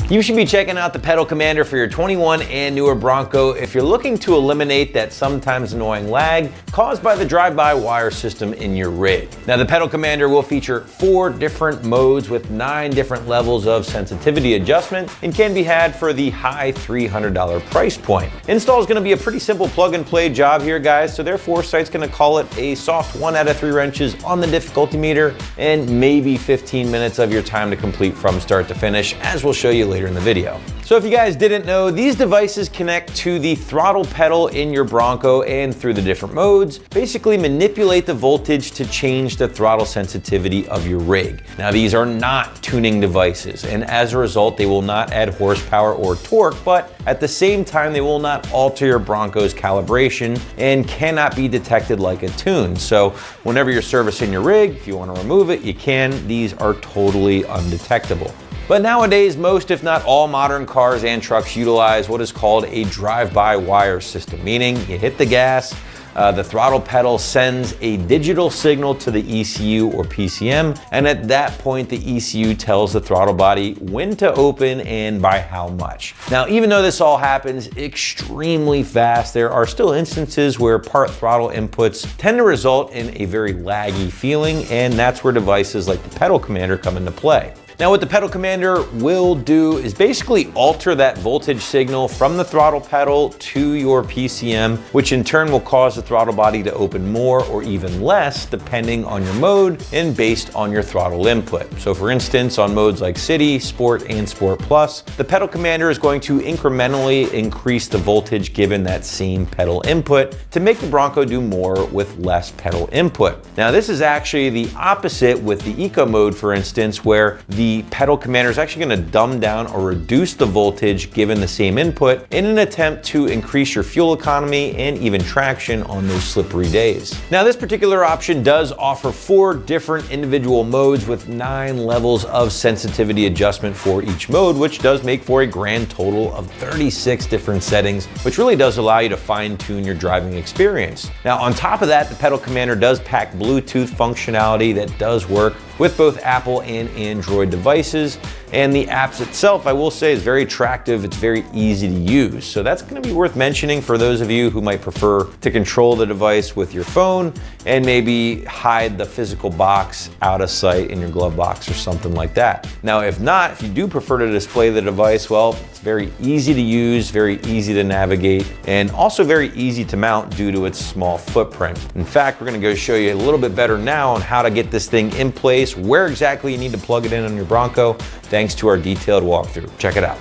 You should be checking out the pedal commander for your 21 and newer Bronco if you're looking to eliminate that sometimes annoying lag caused by the drive-by-wire system in your rig. Now, the pedal commander will feature 4 different modes with 9 different levels of sensitivity adjustment and can be had for the high $300 price point. Install is going to be a pretty simple plug-and-play job here, guys, so therefore site's going to call it a soft 1 out of 3 wrenches on the difficulty meter and maybe 15 minutes of your time to complete from start to finish, as we'll show you later in the video. So if you guys didn't know, these devices connect to the throttle pedal in your Bronco and through the different modes, basically manipulate the voltage to change the throttle sensitivity of your rig. Now, these are not tuning devices, and as a result, they will not add horsepower or torque, but at the same time, they will not alter your Bronco's calibration and cannot be detected like a tune. So whenever you're servicing your rig, if you want to remove it, you can. These are totally undetectable. But nowadays, most if not all modern cars and trucks utilize what is called a drive-by-wire system, meaning you hit the gas, the throttle pedal sends a digital signal to the ECU or PCM, and at that point, the ECU tells the throttle body when to open and by how much. Now, even though this all happens extremely fast, there are still instances where part throttle inputs tend to result in a very laggy feeling, and that's where devices like the pedal commander come into play. Now, what the pedal commander will do is basically alter that voltage signal from the throttle pedal to your PCM, which in turn will cause the throttle body to open more or even less depending on your mode and based on your throttle input. So for instance, on modes like City, Sport, and Sport Plus, the pedal commander is going to incrementally increase the voltage given that same pedal input to make the Bronco do more with less pedal input. Now, this is actually the opposite with the Eco mode, for instance, where the pedal commander is actually going to dumb down or reduce the voltage given the same input in an attempt to increase your fuel economy and even traction on those slippery days. Now, this particular option does offer 4 different individual modes with 9 levels of sensitivity adjustment for each mode, which does make for a grand total of 36 different settings, which really does allow you to fine-tune your driving experience. Now, on top of that, the pedal commander does pack Bluetooth functionality that does work with both Apple and Android devices, and the apps itself, I will say, is very attractive. It's very easy to use. So that's gonna be worth mentioning for those of you who might prefer to control the device with your phone and maybe hide the physical box out of sight in your glove box or something like that. Now, if not, if you do prefer to display the device, well, it's very easy to use, very easy to navigate, and also very easy to mount due to its small footprint. In fact, we're gonna go show you a little bit better now on how to get this thing in place, where exactly you need to plug it in on your Bronco, thanks to our detailed walkthrough. Check it out.